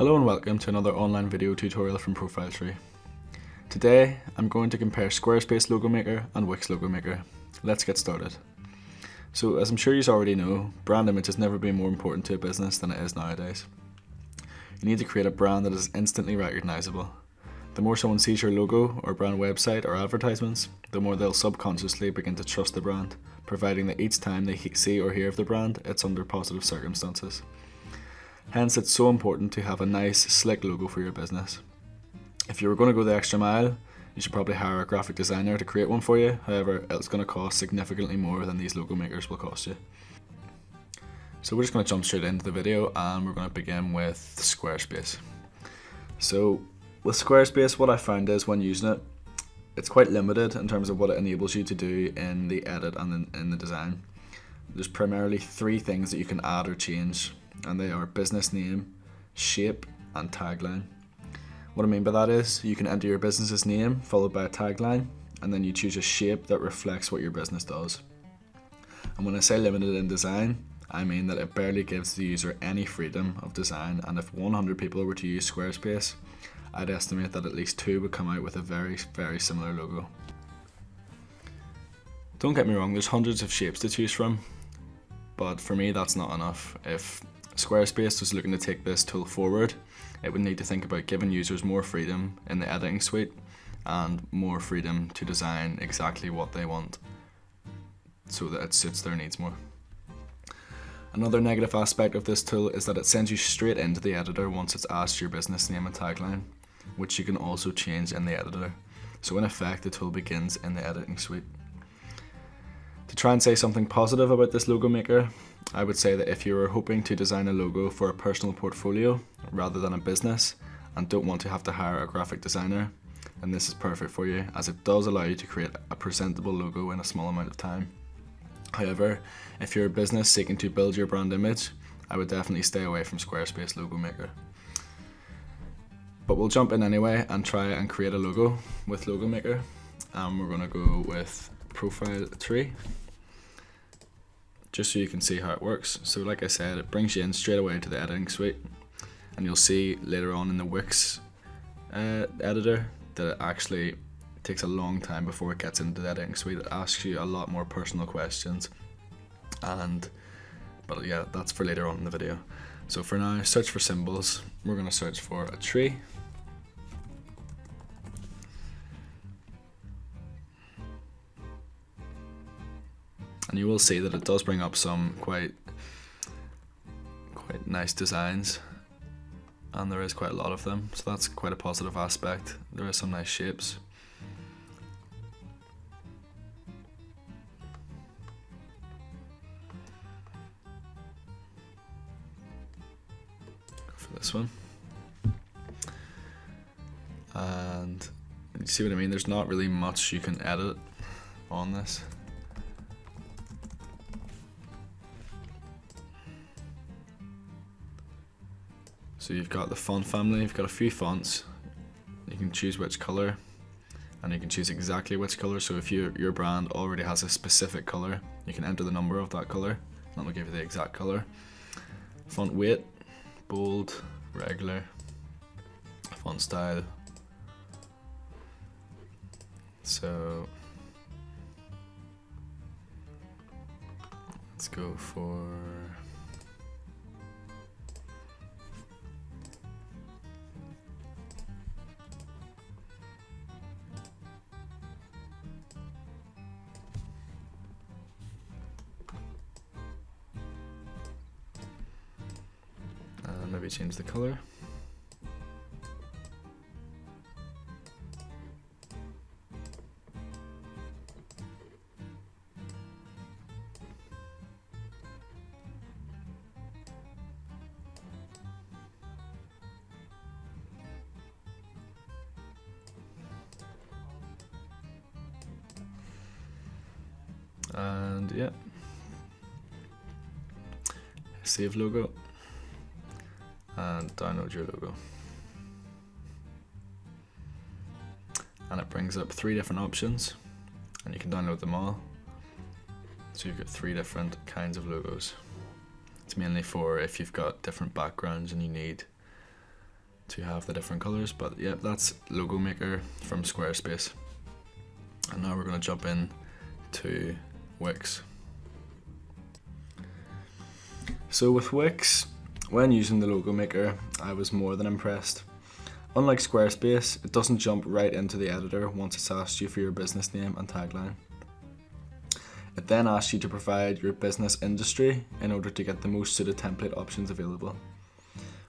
Hello and welcome to another online video tutorial from ProfileTree. Today I'm going to compare Squarespace Logo Maker and Wix Logo Maker. Let's get started. So as I'm sure you already know, brand image has never been more important to a business than it is nowadays. You need to create a brand that is instantly recognizable. The more someone sees your logo or brand website or advertisements, the more they'll subconsciously begin to trust the brand, providing that each time they see or hear of the brand, it's under positive circumstances. Hence, it's so important to have a nice, slick logo for your business. If you were going to go the extra mile, you should probably hire a graphic designer to create one for you. However, it's going to cost significantly more than these logo makers will cost you. So we're just going to jump straight into the video and we're going to begin with Squarespace. So with Squarespace, what I found is when using it, it's quite limited in terms of what it enables you to do in the edit and in the design. There's primarily three things that you can add or change, and they are business name, shape, and tagline. What I mean by that is you can enter your business's name followed by a tagline, and then you choose a shape that reflects what your business does. And when I say limited in design, I mean that it barely gives the user any freedom of design, and if 100 people were to use Squarespace, I'd estimate that at least 2 would come out with a very, very similar logo. Don't get me wrong, there's hundreds of shapes to choose from, but for me that's not enough. If Squarespace was looking to take this tool forward, it would need to think about giving users more freedom in the editing suite and more freedom to design exactly what they want so that it suits their needs more. Another negative aspect of this tool is that it sends you straight into the editor once it's asked your business name and tagline, which you can also change in the editor. So in effect, the tool begins in the editing suite. To try and say something positive about this logo maker, I would say that if you are hoping to design a logo for a personal portfolio rather than a business and don't want to have to hire a graphic designer, then this is perfect for you, as it does allow you to create a presentable logo in a small amount of time. However, if you're a business seeking to build your brand image, I would definitely stay away from Squarespace Logo Maker. But we'll jump in anyway and try and create a logo with Logo Maker. We're going to go with ProfileTree, just so you can see how it works. So like I said, it brings you in straight away to the editing suite, and you'll see later on in the Wix editor that it actually takes a long time before it gets into the editing suite. It asks you a lot more personal questions, but yeah, that's for later on in the video. So for now, search for symbols. We're going to search for a tree. And you will see that it does bring up some quite nice designs, and there is quite a lot of them, so that's quite a positive aspect. There is some nice shapes. Go for this one. And you see what I mean? There's not really much you can edit on this. So you've got the font family, you've got a few fonts, you can choose which color, and you can choose exactly which color. So if your brand already has a specific color, you can enter the number of that color, and that will give you the exact color. Font weight, bold, regular, font style. So let's go for maybe change the color. And yeah, save logo and download your logo, and it brings up 3 different options and you can download them all. So you've got 3 different kinds of logos. It's mainly for if you've got different backgrounds and you need to have the different colors. But yeah, that's Logo Maker from Squarespace. And now we're going to jump in to Wix. So with Wix, when using the Logo Maker, I was more than impressed. Unlike Squarespace, it doesn't jump right into the editor once it's asked you for your business name and tagline. It then asks you to provide your business industry in order to get the most suited template options available.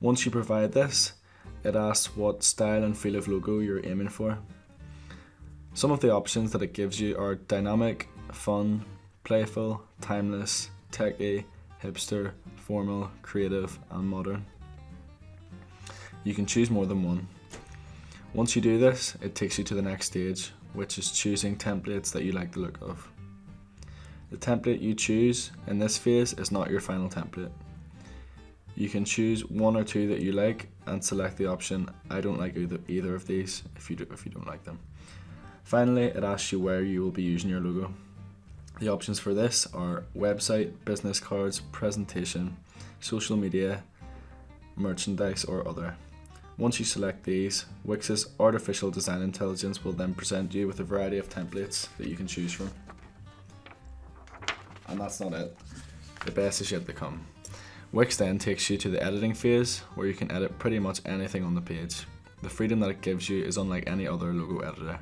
Once you provide this, it asks what style and feel of logo you're aiming for. Some of the options that it gives you are dynamic, fun, playful, timeless, techy, hipster, formal, creative, and modern. You can choose more than one. Once you do this, it takes you to the next stage, which is choosing templates that you like the look of. The template you choose in this phase is not your final template. You can choose one or two that you like and select the option I don't like either of these if you don't like them. Finally, it asks you where you will be using your logo. The options for this are website, business cards, presentation, social media, merchandise, or other. Once you select these, Wix's artificial design intelligence will then present you with a variety of templates that you can choose from. And that's not it. The best is yet to come. Wix then takes you to the editing phase, where you can edit pretty much anything on the page. The freedom that it gives you is unlike any other logo editor.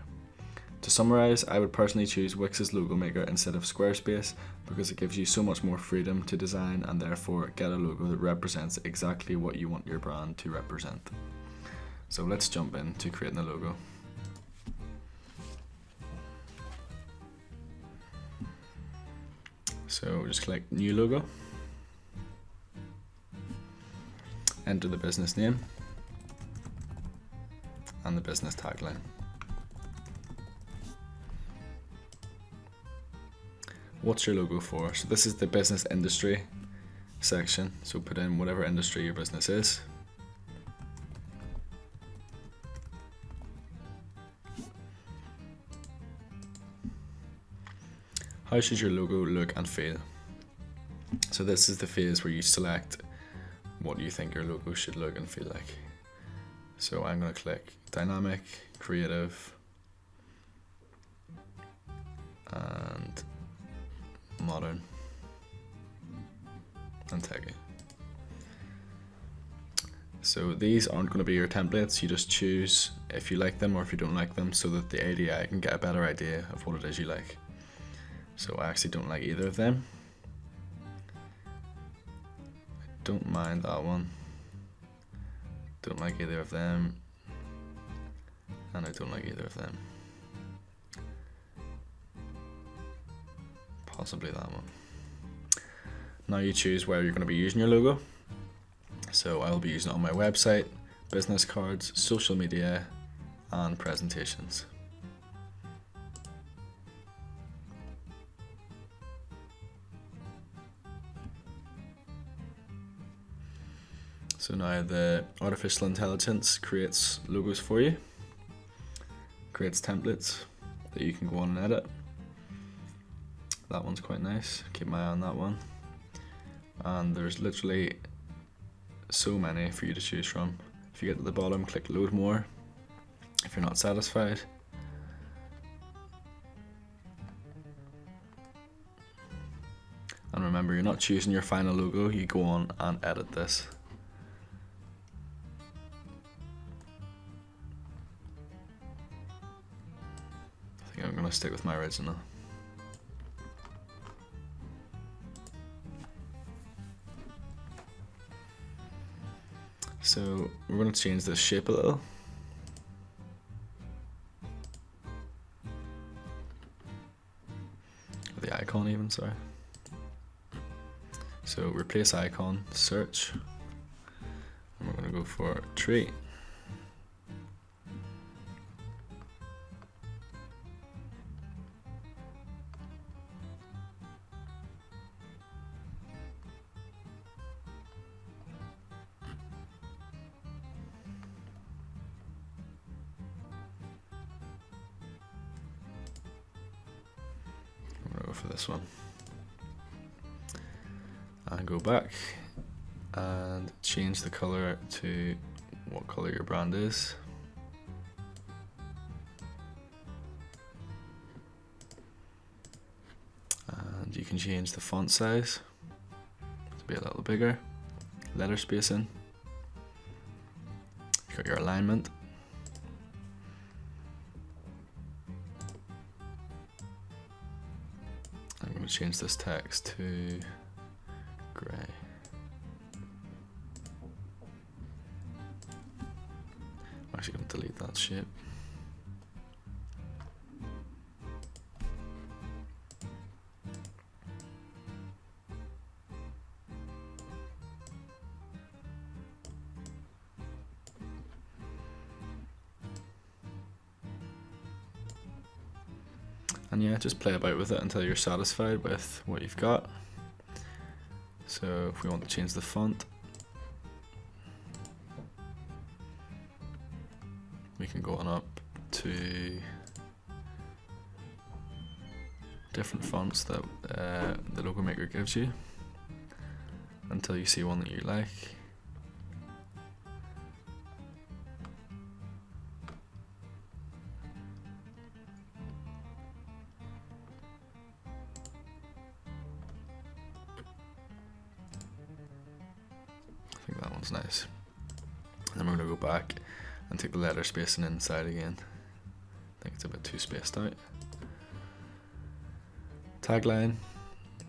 To summarize, I would personally choose Wix's Logo Maker instead of Squarespace because it gives you so much more freedom to design and therefore get a logo that represents exactly what you want your brand to represent. So let's jump into creating a logo. So just click New Logo, enter the business name and the business tagline. What's your logo for? So this is the business industry section, so put in whatever industry your business is. How should your logo look and feel? So this is the phase where you select what you think your logo should look and feel like. So I'm going to click dynamic, creative, and modern, and techy. So these aren't going to be your templates, you just choose if you like them or if you don't like them so that the ADI can get a better idea of what it is you like. So I actually don't like either of them. I don't mind that one. Don't like either of them. And I don't like either of them. Possibly that one. Now you choose where you're going to be using your logo. So I'll be using it on my website, business cards, social media, and presentations. So now the artificial intelligence creates logos for you, creates templates that you can go on and edit. That one's quite nice, keep my eye on that one. And there's literally so many for you to choose from. If you get to the bottom, click load more if you're not satisfied. And remember, you're not choosing your final logo, you go on and edit this. I think I'm going to stick with my original. So we're going to change the shape a little. Or the icon even, sorry. So replace icon, search, and we're going to go for tree. Go for this one and go back and change the color to what color your brand is. And you can change the font size to be a little bigger, letter spacing. You've got your alignment. I'm going to change this text to grey. I'm actually going to delete that shape. And yeah, just play about with it until you're satisfied with what you've got. So if we want to change the font, we can go on up to different fonts that the logo maker gives you until you see one that you like. I think that one's nice. And then we're going to go back and take the letter spacing inside again. I think it's a bit too spaced out. Tagline,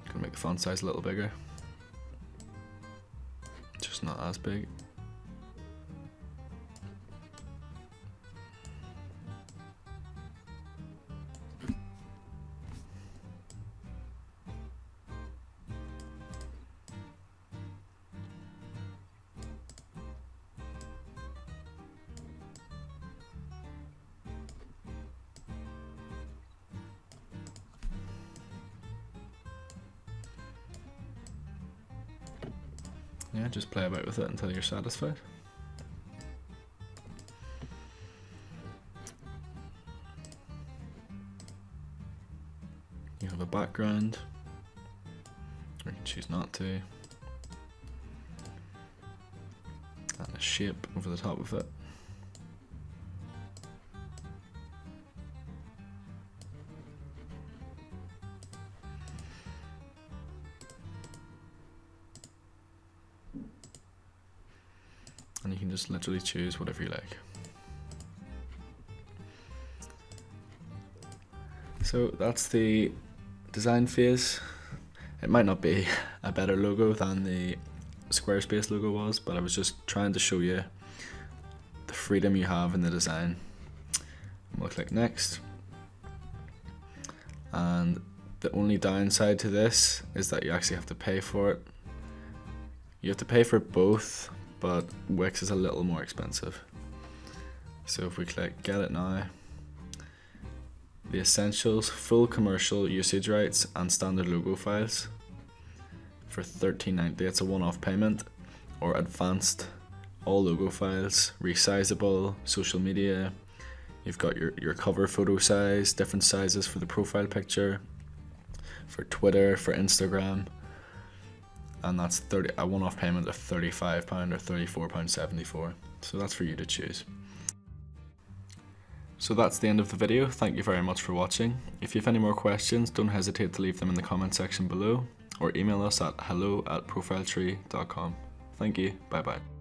gonna make the font size a little bigger. Just not as big. Yeah, just play about with it until you're satisfied. You have a background, or you can choose not to, and a shape over the top of it. And you can just literally choose whatever you like. So that's the design phase. It might not be a better logo than the Squarespace logo was, but I was just trying to show you the freedom you have in the design. We'll click next. And the only downside to this is that you actually have to pay for it. You have to pay for both, but Wix is a little more expensive. So if we click get it now, the essentials, full commercial usage rights and standard logo files for $13.90, it's a one-off payment, or advanced, all logo files, resizable, social media, you've got your cover photo size, different sizes for the profile picture, for Twitter, for Instagram, and that's a one-off payment of £35 or £34.74. So that's for you to choose. So that's the end of the video. Thank you very much for watching. If you have any more questions, don't hesitate to leave them in the comment section below, or email us at hello@profiletree.com. Thank you. Bye bye.